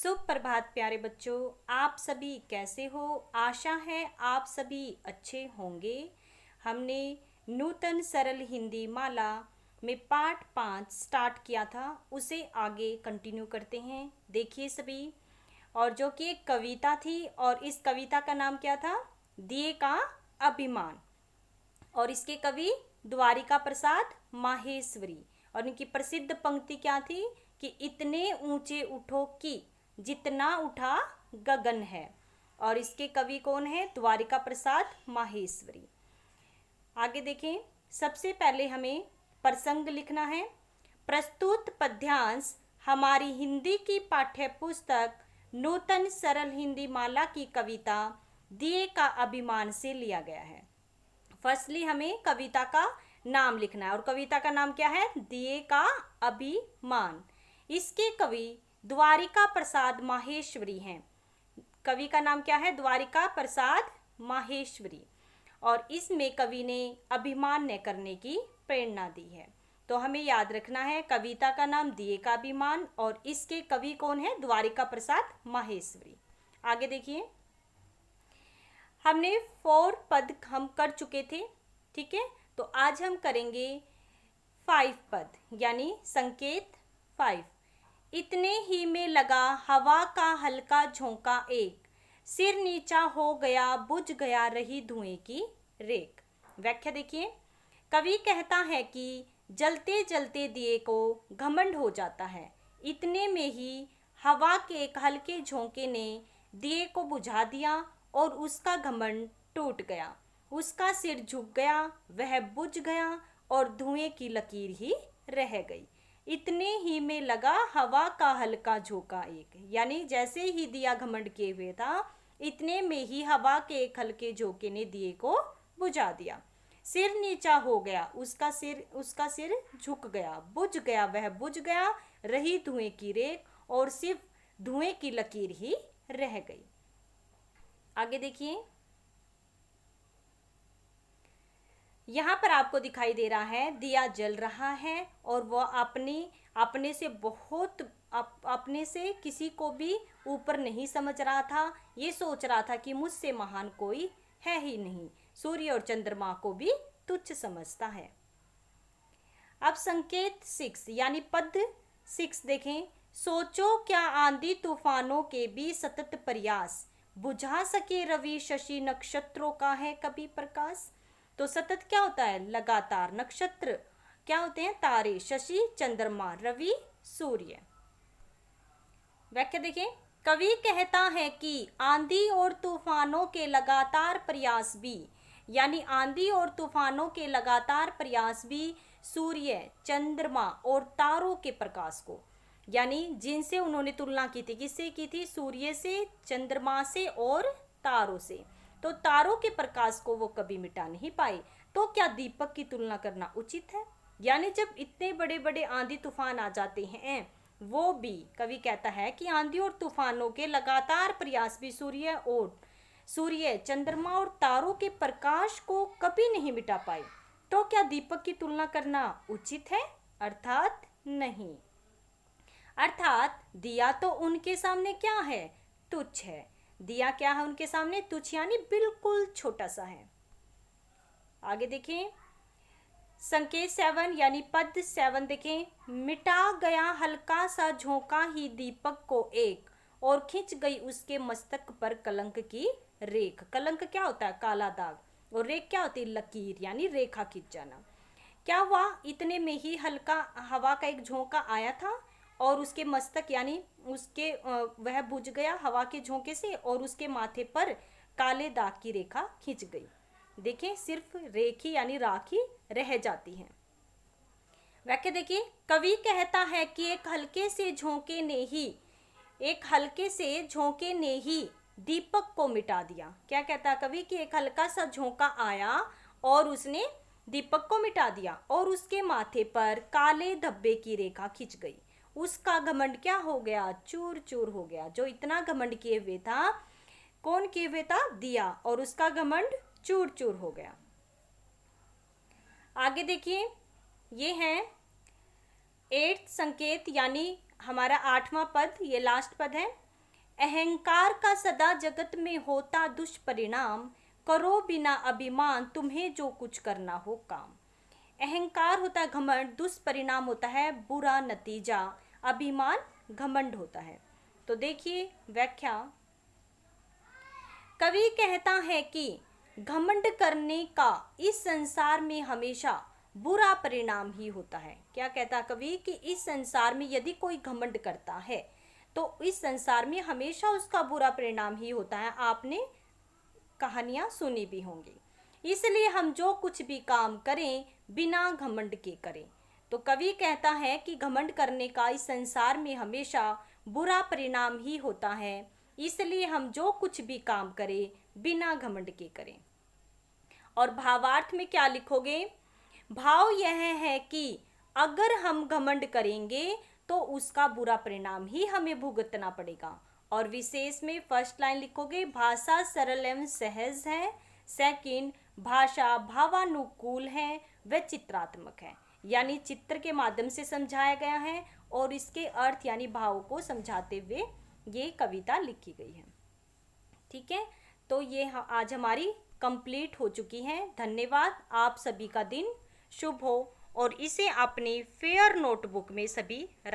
सुप्रभात प्यारे बच्चों, आप सभी कैसे हो। आशा है आप सभी अच्छे होंगे। हमने नूतन सरल हिंदी माला में पाठ 5 स्टार्ट किया था, उसे आगे कंटिन्यू करते हैं। देखिए सभी, और जो कि एक कविता थी और इस कविता का नाम क्या था? दिए का अभिमान। और इसके कवि द्वारिका प्रसाद माहेश्वरी। और इनकी प्रसिद्ध पंक्ति क्या थी कि इतने ऊंचे उठो कि जितना उठा गगन है। और इसके कवि कौन है? द्वारिका प्रसाद माहेश्वरी। आगे देखें, सबसे पहले हमें प्रसंग लिखना है। प्रस्तुत पद्यांश हमारी हिंदी की पाठ्य पुस्तक नूतन सरल हिंदी माला की कविता दिए का अभिमान से लिया गया है। फर्स्टली हमें कविता का नाम लिखना है, और कविता का नाम क्या है? दिए का अभिमान। इसके कवि द्वारिका प्रसाद माहेश्वरी हैं। कवि का नाम क्या है? द्वारिका प्रसाद माहेश्वरी। और इसमें कवि ने अभिमान न करने की प्रेरणा दी है। तो हमें याद रखना है, कविता का नाम दिए का अभिमान और इसके कवि कौन है? द्वारिका प्रसाद माहेश्वरी। आगे देखिए, हमने 4 पद हम कर चुके थे, ठीक है। तो आज हम करेंगे 5 पद, यानी संकेत 5। इतने ही में लगा हवा का हल्का झोंका एक, सिर नीचा हो गया बुझ गया रही धुएं की रेख। व्याख्या देखिए, कवि कहता है कि जलते जलते दिए को घमंड हो जाता है। इतने में ही हवा के एक हल्के झोंके ने दिए को बुझा दिया और उसका घमंड टूट गया। उसका सिर झुक गया, वह बुझ गया और धुएं की लकीर ही रह गई। इतने ही में लगा हवा का हल्का झोंका एक, यानी जैसे ही दिया घमंड किए हुए था, इतने में ही हवा के एक हल्के झोंके ने दिए को बुझा दिया। सिर नीचा हो गया, उसका सिर झुक गया, बुझ गया, वह बुझ गया, रही धुएं की रेख और सिर्फ धुएं की लकीर ही रह गई। आगे देखिए, यहाँ पर आपको दिखाई दे रहा है दिया जल रहा है और वह अपने से बहुत अपने से किसी को भी ऊपर नहीं समझ रहा था। ये सोच रहा था कि मुझसे महान कोई है ही नहीं। सूर्य और चंद्रमा को भी तुच्छ समझता है। अब संकेत 6 यानी पद 6 देखें। सोचो क्या आंधी तूफानों के भी सतत प्रयास, बुझा सके रवि शशि नक्षत्रों का है कभी प्रकाश। तो सतत क्या होता है? लगातार। नक्षत्र क्या होते हैं? तारे। शशि चंद्रमा, रवि सूर्य। व्याख्या देखिए, कवि कहता है कि आंधी और तूफानों के लगातार प्रयास भी, यानी आंधी और तूफानों के लगातार प्रयास भी सूर्य, चंद्रमा और तारों के प्रकाश को, यानी जिनसे उन्होंने तुलना की थी, किससे की थी? सूर्य से, चंद्रमा से और तारों से। तो तारों के प्रकाश को वो कभी मिटा नहीं पाए। तो क्या दीपक की तुलना करना उचित है? यानी जब इतने बड़े बड़े आंधी तूफान आ जाते हैं, वो भी कवि कहता है कि आंधी और तूफानों के लगातार प्रयास भी सूर्य, चंद्रमा और तारों के प्रकाश को कभी नहीं मिटा पाए। तो क्या दीपक की तुलना करना उचित है? अर्थात नहीं। अर्थात दिया तो उनके सामने क्या है? तुच्छ है। दिया क्या है उनके सामने? तुच्छ, यानी बिल्कुल छोटा सा है। आगे देखें, संकेत 7 यानी पद 7 देखें। मिटा गया हल्का सा झोंका ही दीपक को एक, और खिंच गई उसके मस्तक पर कलंक की रेख। कलंक क्या होता है? काला दाग। और रेख क्या होती है? लकीर, यानी रेखा खिंच जाना। क्या हुआ? इतने में ही हल्का हवा का एक झोंका आया था और उसके मस्तक यानी वह बुझ गया हवा के झोंके से, और उसके माथे पर काले दाग की रेखा खिंच गई। देखें, सिर्फ रेखी यानी राखी रह जाती है। व्याख्या देखिए, कवि कहता है कि एक हल्के से झोंके ने ही दीपक को मिटा दिया। क्या कहता है कवि? कि एक हल्का सा झोंका आया और उसने दीपक को मिटा दिया, और उसके माथे पर काले धब्बे की रेखा खिंच गई। उसका घमंड क्या हो गया? चूर चूर हो गया। जो इतना घमंड किए हुए था, कौन किए हुए था? दिया। और उसका घमंड चूर चूर हो गया। आगे देखिए, ये है 8th संकेत यानी हमारा 8वां पद, ये लास्ट पद है। अहंकार का सदा जगत में होता दुष्परिणाम, करो बिना अभिमान तुम्हें जो कुछ करना हो काम। अहंकार होता है घमंड, दुष्परिणाम होता है बुरा नतीजा, अभिमान घमंड होता है। तो देखिए व्याख्या। कवि कहता है कि घमंड करने का इस संसार में हमेशा बुरा परिणाम ही होता है। क्या कहता कवि कि इस संसार में यदि कोई घमंड करता है तो इस संसार में हमेशा उसका बुरा परिणाम ही होता है। आपने कहानियां सुनी भी होंगी। इसलिए हम जो कुछ भी काम करें बिना घमंड के करें। तो कवि कहता है कि घमंड करने का इस संसार में हमेशा बुरा परिणाम ही होता है, इसलिए हम जो कुछ भी काम करें बिना घमंड के करें। और भावार्थ में क्या लिखोगे? भाव यह है कि अगर हम घमंड करेंगे तो उसका बुरा परिणाम ही हमें भुगतना पड़ेगा। और विशेष में फर्स्ट लाइन लिखोगे, भाषा सरल एवं सहज है। सेकंड, भाषा भावानुकूल है व चित्रात्मक है, यानी चित्र के माध्यम से समझाया गया है और इसके अर्थ यानी भाव को समझाते हुए ये कविता लिखी गई है। ठीक है, तो ये आज हमारी कंप्लीट हो चुकी है। धन्यवाद। आप सभी का दिन शुभ हो और इसे अपने फेयर नोटबुक में सभी राइट